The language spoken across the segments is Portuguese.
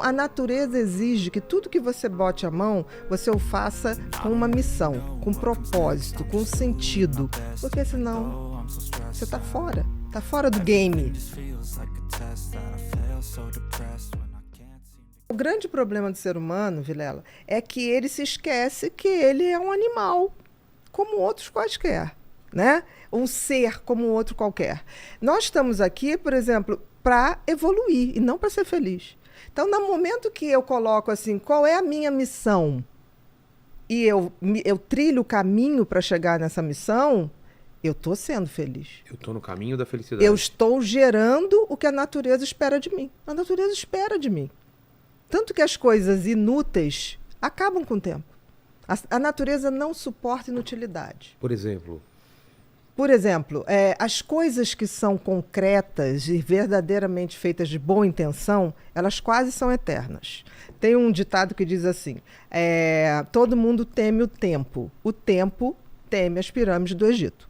a natureza exige que tudo que você bote a mão, você o faça com uma missão, com propósito, com sentido. Porque senão você tá fora do game. O grande problema do ser humano, Vilela, é que ele se esquece que ele é um animal, como outros quaisquer, né? Um ser como outro qualquer. Nós estamos aqui, por exemplo, para evoluir e não para ser feliz. Então, no momento que eu coloco assim, qual é a minha missão? E eu trilho o caminho para chegar nessa missão, eu estou sendo feliz. Eu estou no caminho da felicidade. Eu estou gerando o que a natureza espera de mim. A natureza espera de mim. Tanto que as coisas inúteis acabam com o tempo. A natureza não suporta inutilidade. Por exemplo, as coisas que são concretas e verdadeiramente feitas de boa intenção, elas quase são eternas. Tem um ditado que diz assim, todo mundo teme o tempo teme as pirâmides do Egito.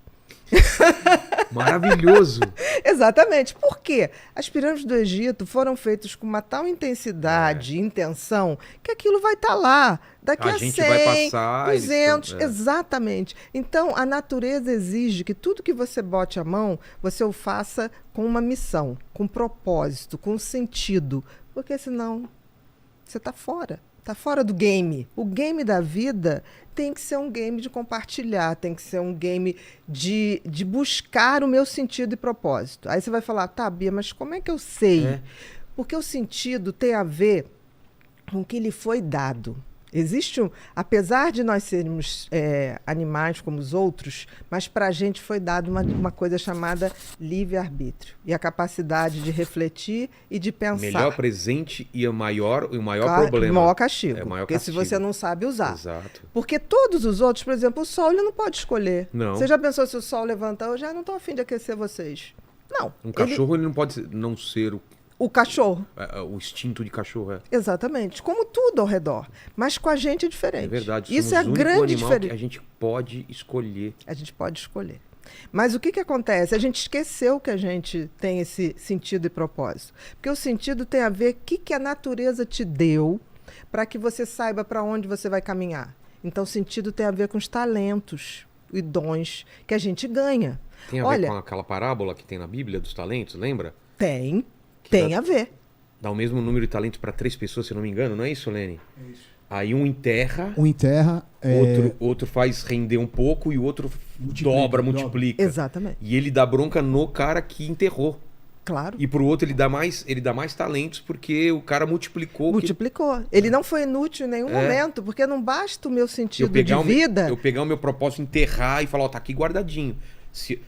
Maravilhoso! Exatamente. Por quê? As pirâmides do Egito foram feitas com uma tal intensidade e intenção que aquilo vai estar lá daqui a 100, vai passar, 200, exatamente. Então, a natureza exige que tudo que você bote a mão, você o faça com uma missão, com propósito, com sentido. Porque senão você está fora. Está fora do game. O game da vida tem que ser um game de compartilhar, tem que ser um game de buscar o meu sentido e propósito. Aí você vai falar, tá, Bia, mas como é que eu sei? Porque o sentido tem a ver com o que lhe foi dado. Apesar de nós sermos animais como os outros, mas para a gente foi dado uma coisa chamada livre-arbítrio. E a capacidade de refletir e de pensar. Melhor presente e o maior problema. O maior castigo. Maior porque castigo. Se você não sabe usar. Exato. Porque todos os outros, por exemplo, o sol ele não pode escolher. Não. Você já pensou se o sol levantar? Eu já não estou a fim de aquecer vocês. Não. Um cachorro ele não pode não ser o cachorro. O instinto de cachorro. Exatamente. Como tudo ao redor. Mas com a gente é diferente. É verdade. Isso é a grande diferença. A gente pode escolher. A gente pode escolher. Mas o que acontece? A gente esqueceu que a gente tem esse sentido e propósito. Porque o sentido tem a ver com o que a natureza te deu para que você saiba para onde você vai caminhar. Então, o sentido tem a ver com os talentos e dons que a gente ganha. Tem a ver com aquela parábola que tem na Bíblia dos talentos, lembra? Tem a ver. Dá o mesmo número de talentos para 3 pessoas, se eu não me engano, não é isso, Lene? É isso. Aí um enterra, outro faz render um pouco e o outro multiplica. Exatamente. E ele dá bronca no cara que enterrou. Claro. E pro outro ele dá mais talentos porque o cara multiplicou. Ele não foi inútil em nenhum momento, porque não basta o meu sentido de vida. Eu pegar o meu propósito, enterrar e falar, tá aqui guardadinho.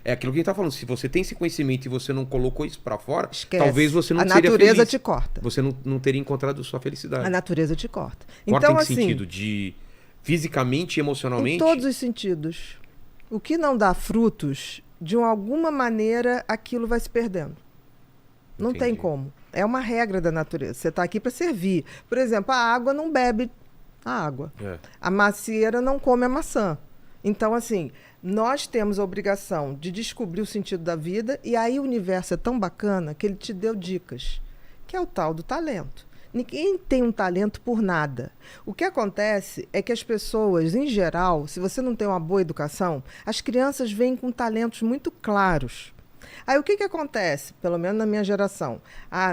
É aquilo que a gente tá falando, se você tem esse conhecimento e você não colocou isso para fora, esquece. Talvez você não seria feliz. A natureza te corta. Você não teria encontrado sua felicidade. A natureza te corta. Corta então, em que assim, sentido? De fisicamente e emocionalmente? Em todos os sentidos. O que não dá frutos, de alguma maneira, aquilo vai se perdendo. Não tem como. É uma regra da natureza. Você está aqui para servir. Por exemplo, a água não bebe a água. A macieira não come a maçã. Então, assim, nós temos a obrigação de descobrir o sentido da vida e aí o universo é tão bacana que ele te deu dicas, que é o tal do talento. Ninguém tem um talento por nada. O que acontece é que as pessoas, em geral, se você não tem uma boa educação, as crianças vêm com talentos muito claros. Aí o que acontece? Pelo menos na minha geração.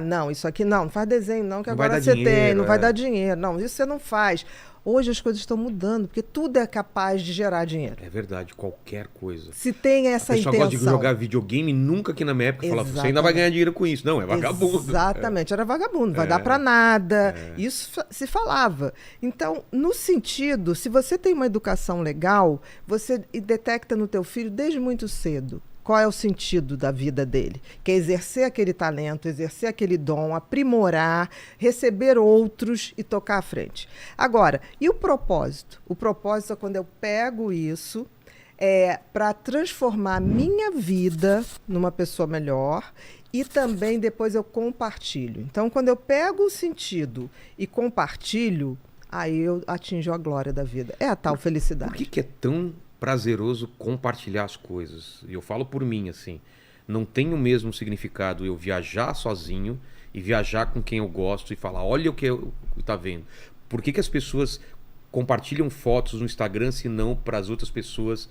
Não, isso aqui não faz desenho não, que agora você tem, não vai dar dinheiro. Não, isso você não faz. Hoje as coisas estão mudando, porque tudo é capaz de gerar dinheiro. É verdade, qualquer coisa. Se tem essa intenção. A pessoa gosta de jogar videogame, nunca aqui na minha época falava, você ainda vai ganhar dinheiro com isso. Não, é vagabundo. Exatamente, era vagabundo, não vai dar para nada. Isso se falava. Então, no sentido, se você tem uma educação legal, você detecta no teu filho desde muito cedo. Qual é o sentido da vida dele? Que é exercer aquele talento, exercer aquele dom, aprimorar, receber outros e tocar à frente. Agora, e o propósito? O propósito é quando eu pego isso para transformar a minha vida numa pessoa melhor e também depois eu compartilho. Então, quando eu pego o sentido e compartilho, aí eu atinjo a glória da vida. É a tal felicidade. Por que é tão prazeroso compartilhar as coisas? E eu falo por mim, assim, não tem o mesmo significado eu viajar sozinho e viajar com quem eu gosto e falar, olha o que eu tá vendo. Por que as pessoas compartilham fotos no Instagram se não para as outras pessoas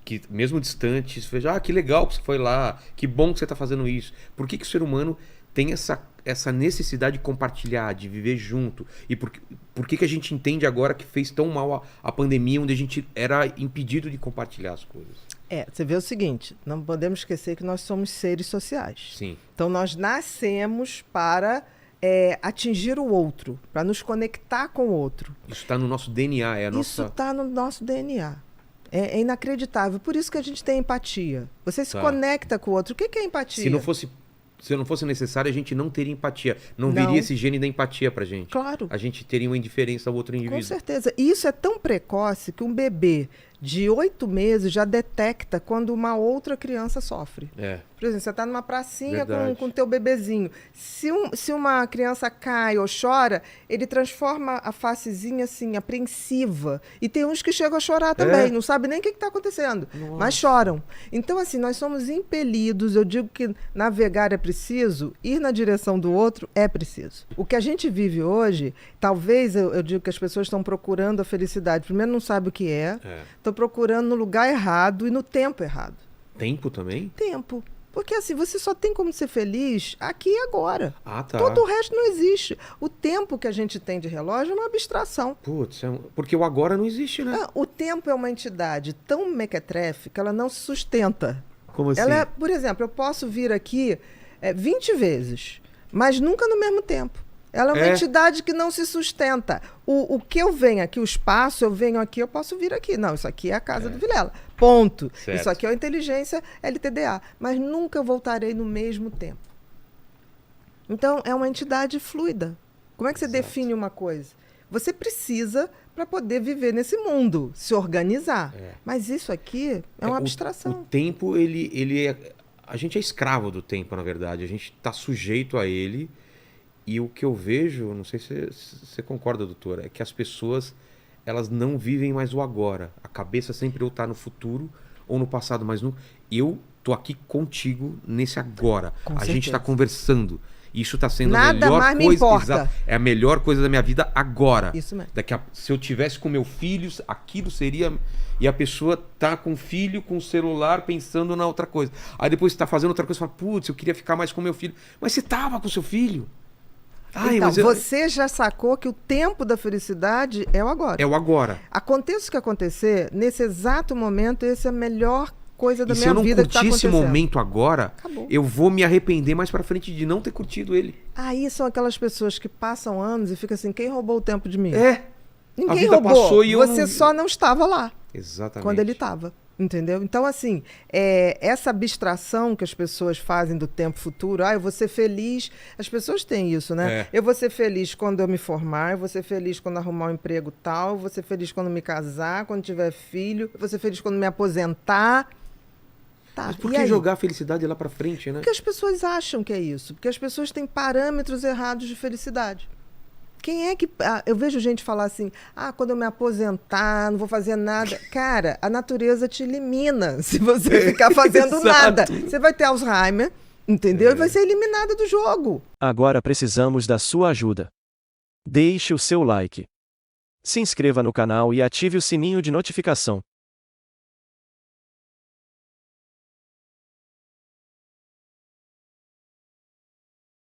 que, mesmo distantes, vejam, que legal que você foi lá, que bom que você está fazendo isso. Por que o ser humano tem essa necessidade de compartilhar, de viver junto? E por que a gente entende agora que fez tão mal a pandemia, onde a gente era impedido de compartilhar as coisas? Você vê o seguinte, não podemos esquecer que nós somos seres sociais. Sim. Então nós nascemos para atingir o outro, para nos conectar com o outro. Isso está no nosso DNA, Isso está no nosso DNA. É inacreditável. Por isso que a gente tem empatia. Você se conecta com o outro. O que é empatia? Se não fosse necessário, a gente não teria empatia. Não viria esse gene da empatia pra gente. Claro. A gente teria uma indiferença ao outro indivíduo. Com certeza. E isso é tão precoce que um bebê de 8 meses já detecta quando uma outra criança sofre. Por exemplo, você está numa pracinha com o teu bebezinho. Se uma criança cai ou chora, ele transforma a facezinha assim, apreensiva. E tem uns que chegam a chorar também, não sabem nem o que está acontecendo, mas choram. Então, assim, nós somos impelidos, eu digo que navegar é preciso, ir na direção do outro é preciso. O que a gente vive hoje, talvez eu digo que as pessoas estão procurando a felicidade. Primeiro, não sabem o que estão procurando no lugar errado e no tempo errado. Tempo também? Tempo. Porque assim, você só tem como ser feliz aqui e agora. Tá. Todo o resto não existe. O tempo que a gente tem de relógio é uma abstração. Putz, porque o agora não existe, né? O tempo é uma entidade tão mequetrefe que ela não se sustenta. Como assim? Por exemplo, eu posso vir aqui 20 vezes, mas nunca no mesmo tempo. Ela é uma entidade que não se sustenta. O que eu venho aqui, o espaço, eu venho aqui, eu posso vir aqui. Não, isso aqui é a casa do Vilela. Ponto. Certo. Isso aqui é a inteligência LTDA. Mas nunca voltarei no mesmo tempo. Então, é uma entidade fluida. Como é que você define uma coisa? Você precisa para poder viver nesse mundo, se organizar. Mas isso aqui é uma abstração. O tempo, ele é... A gente é escravo do tempo, na verdade. A gente está sujeito a ele. E o que eu vejo, não sei se você concorda, doutora, é que as pessoas, elas não vivem mais o agora. A cabeça sempre ou está no futuro ou no passado, mas eu tô aqui contigo nesse agora. A gente está conversando. Isso está sendo a melhor mais coisa. Me importa. É a melhor coisa da minha vida agora. Isso mesmo. Se eu tivesse com meu filho, aquilo seria... E a pessoa tá com o filho, com o celular, pensando na outra coisa. Aí depois você tá fazendo outra coisa e fala, putz, eu queria ficar mais com meu filho. Mas você tava com seu filho. Então, você já sacou que o tempo da felicidade é o agora. É o agora. Aconteça o que acontecer, nesse exato momento, essa é a melhor coisa da minha vida que se eu não curtir esse momento agora, acabou. Eu vou me arrepender mais pra frente de não ter curtido ele. Aí são aquelas pessoas que passam anos e ficam assim, quem roubou o tempo de mim? Ninguém roubou. Passou e você só não estava lá. Exatamente. Quando ele estava. Entendeu? Então, assim, essa abstração que as pessoas fazem do tempo futuro, eu vou ser feliz, as pessoas têm isso, né? Eu vou ser feliz quando eu me formar, eu vou ser feliz quando arrumar um emprego tal, eu vou ser feliz quando me casar, quando tiver filho, eu vou ser feliz quando me aposentar. Tá, mas por que jogar a felicidade lá pra frente, né? Porque as pessoas acham que é isso, porque as pessoas têm parâmetros errados de felicidade. Quem é que... eu vejo gente falar assim, quando eu me aposentar, não vou fazer nada. Cara, a natureza te elimina se você ficar fazendo nada. Você vai ter Alzheimer, entendeu? E vai ser eliminada do jogo. Agora precisamos da sua ajuda. Deixe o seu like. Se inscreva no canal e ative o sininho de notificação.